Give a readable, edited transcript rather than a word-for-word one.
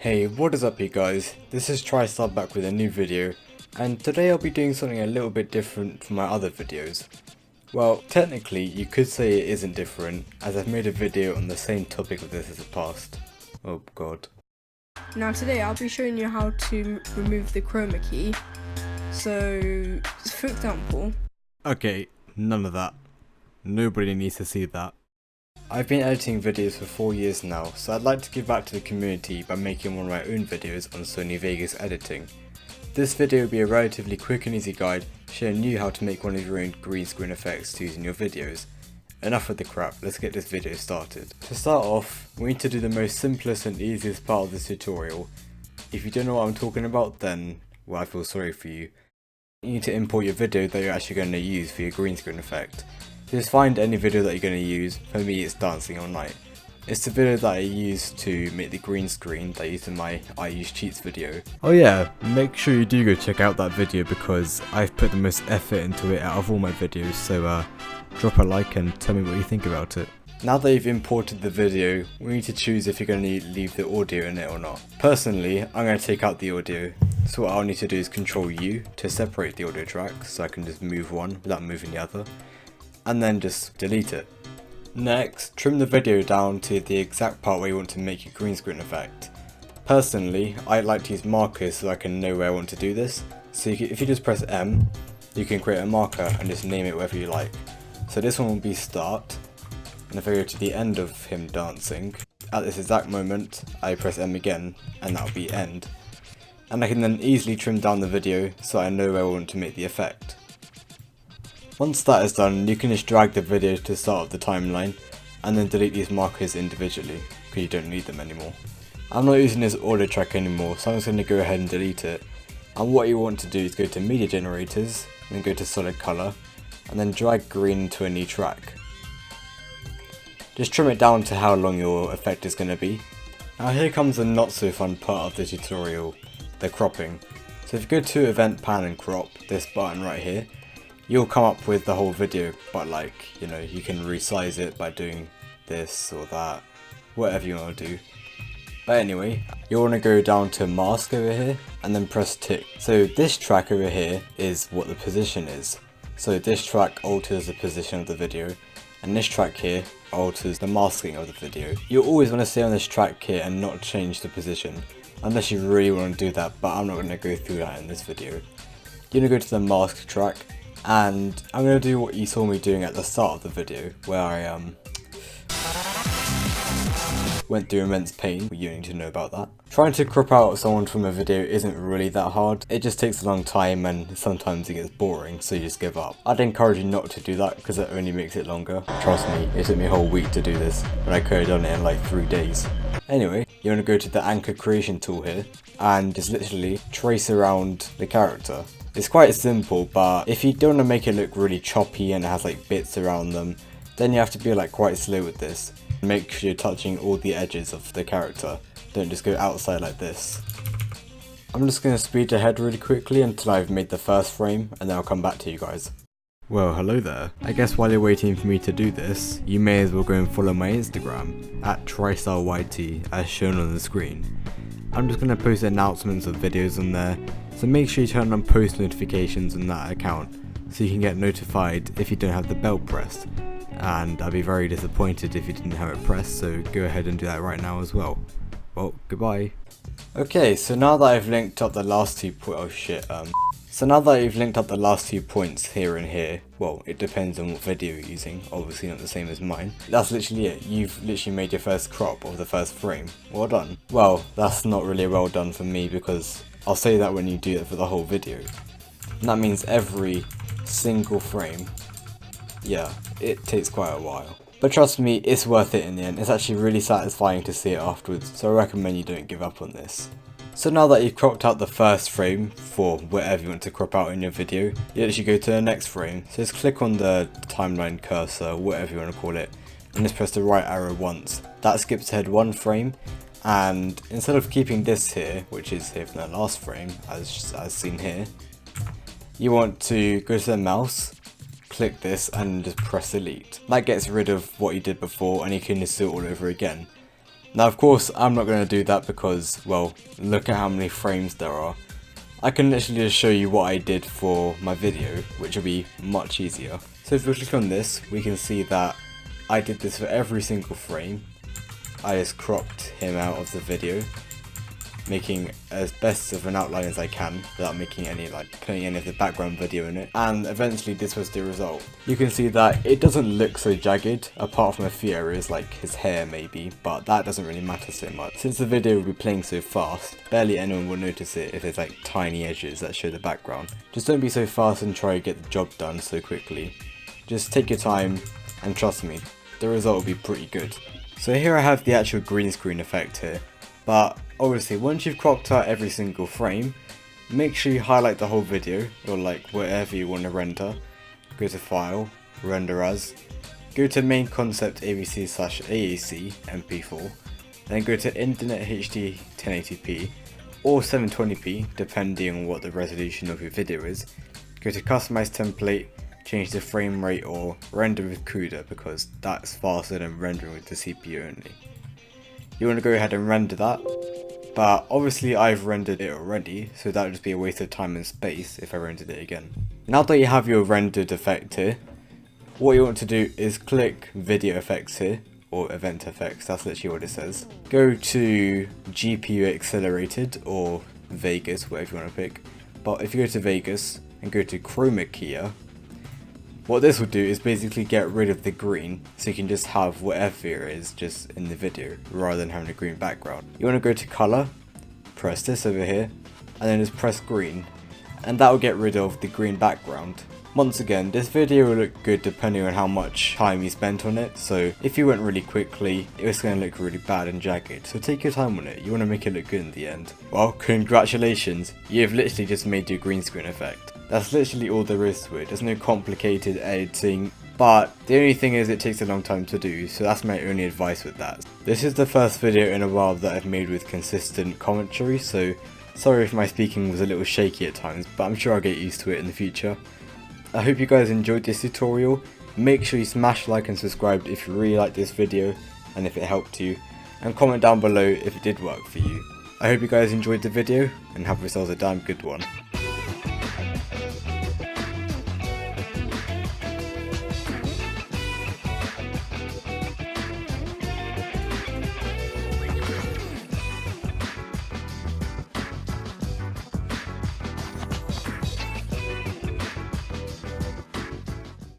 Hey, what is up you guys? This is TriStyle back with a new video, and today I'll be doing something a little bit different from my other videos. Well, technically you could say it isn't different, as I've made a video on the same topic of this as the past. Oh god. Now today I'll be showing you how to remove the chroma key. So, for example... Okay, none of that. Nobody needs to see that. I've been editing videos for 4 years now, so I'd like to give back to the community by making one of my own videos on Sony Vegas editing. This video will be a relatively quick and easy guide showing you how to make one of your own green screen effects to use in your videos. Enough with the crap, let's get this video started. To start off, we need to do the most simplest and easiest part of this tutorial. If you don't know what I'm talking about, then, well, I feel sorry for you. You need to import your video that you're actually going to use for your green screen effect. Just find any video that you're going to use. For me it's Dancing All Night. It's the video that I used to make the green screen that I used in my I Use Cheats video. Oh yeah, make sure you do go check out that video because I've put the most effort into it out of all my videos, so drop a like and tell me what you think about it. Now that you've imported the video, we need to choose if you're going to leave the audio in it or not. Personally, I'm going to take out the audio, so what I'll need to do is Ctrl U to separate the audio tracks so I can just move one without moving the other, and then just delete it. Next, trim the video down to the exact part where you want to make your green screen effect. Personally, I like to use markers so I can know where I want to do this, so if you just press M, you can create a marker and just name it whatever you like. So this one will be start, and if I go to the end of him dancing, at this exact moment, I press M again, and that will be end. And I can then easily trim down the video so I know where I want to make the effect. Once that is done, you can just drag the video to the start of the timeline and then delete these markers individually because you don't need them anymore. I'm not using this audio track anymore, so I'm just going to go ahead and delete it. And what you want to do is go to media generators, then go to solid color, and then drag green into a new track. Just trim it down to how long your effect is going to be. Now here comes the not so fun part of the tutorial, the cropping. So if you go to event pan and crop, this button right here, you'll come up with the whole video, but you can resize it by doing this or that, whatever you want to do. But anyway, you'll want to go down to mask over here and then press tick. So this track over here is what the position is. So this track alters the position of the video, and this track here alters the masking of the video. You'll always want to stay on this track here and not change the position, unless you really want to do that, but I'm not going to go through that in this video. You're going to go to the mask track, and I'm going to do what you saw me doing at the start of the video, where I went through immense pain. You need to know about that. Trying to crop out someone from a video isn't really that hard. It just takes a long time and sometimes it gets boring, so you just give up. I'd encourage you not to do that because it only makes it longer. Trust me, it took me a whole week to do this, and I could have done it in like 3 days. Anyway, you want to go to the anchor creation tool here and just literally trace around the character. It's quite simple, but if you don't want to make it look really choppy and it has like bits around them, then you have to be quite slow with this. Make sure you're touching all the edges of the character. Don't just go outside like this. I'm just going to speed ahead really quickly until I've made the first frame, and then I'll come back to you guys. Well, hello there. I guess while you're waiting for me to do this, you may as well go and follow my Instagram, at TriStyleYT, as shown on the screen. I'm just going to post announcements of videos on there, so make sure you turn on post notifications on that account, so you can get notified if you don't have the bell pressed. And I'd be very disappointed if you didn't have it pressed, so go ahead and do that right now as well. Well, goodbye. Okay, so now that I've linked up the last two So now that you've linked up the last 2 points here and here, well, it depends on what video you're using, obviously not the same as mine. That's literally it. You've literally made your first crop of the first frame. Well done. Well, that's not really well done for me because I'll say that when you do it for the whole video. And that means every single frame, yeah, it takes quite a while. But trust me, it's worth it in the end. It's actually really satisfying to see it afterwards, so I recommend you don't give up on this. So now that you've cropped out the first frame for whatever you want to crop out in your video, you actually go to the next frame. So just click on the timeline cursor, whatever you want to call it, and just press the right arrow once. That skips ahead 1 frame, and instead of keeping this here, which is here from the last frame, as seen here, you want to go to the mouse, click this and just press delete. That gets rid of what you did before and you can just do it all over again. Now of course I'm not going to do that because, well, look at how many frames there are. I can literally just show you what I did for my video, which will be much easier. So if we click on this, we can see that I did this for every single frame. I just cropped him out of the video, making as best of an outline as I can without making any, putting any of the background video in it, and eventually this was the result. You can see that it doesn't look so jagged, apart from a few areas like his hair maybe, but that doesn't really matter so much. Since the video will be playing so fast, barely anyone will notice it if there's tiny edges that show the background. Just don't be so fast and try to get the job done so quickly. Just take your time and trust me, the result will be pretty good. So here I have the actual green screen effect here. But obviously once you've cropped out every single frame, make sure you highlight the whole video, or whatever you want to render. Go to File, Render As, go to Main Concept AVC/AAC MP4, then go to Internet HD 1080p or 720p depending on what the resolution of your video is. Go to Customize Template, change the frame rate or render with CUDA because that's faster than rendering with the CPU only. You want to go ahead and render that, but obviously I've rendered it already, so that would just be a waste of time and space if I rendered it again. Now that you have your rendered effect here, what you want to do is click Video Effects here, or Event Effects, that's literally what it says. Go to GPU Accelerated or Vegas, whatever you want to pick, but if you go to Vegas and go to Chroma Key, what this will do is basically get rid of the green, so you can just have whatever it is just in the video, rather than having a green background. You want to go to color, press this over here, and then just press green, and that will get rid of the green background. Once again, this video will look good depending on how much time you spent on it, so if you went really quickly, it was going to look really bad and jagged, so take your time on it, you want to make it look good in the end. Well, congratulations, you've literally just made your green screen effect. That's literally all there is to it, there's no complicated editing, but the only thing is it takes a long time to do, so that's my only advice with that. This is the first video in a while that I've made with consistent commentary, so sorry if my speaking was a little shaky at times, but I'm sure I'll get used to it in the future. I hope you guys enjoyed this tutorial. Make sure you smash like and subscribe if you really liked this video and if it helped you, and comment down below if it did work for you. I hope you guys enjoyed the video and have yourselves a damn good one.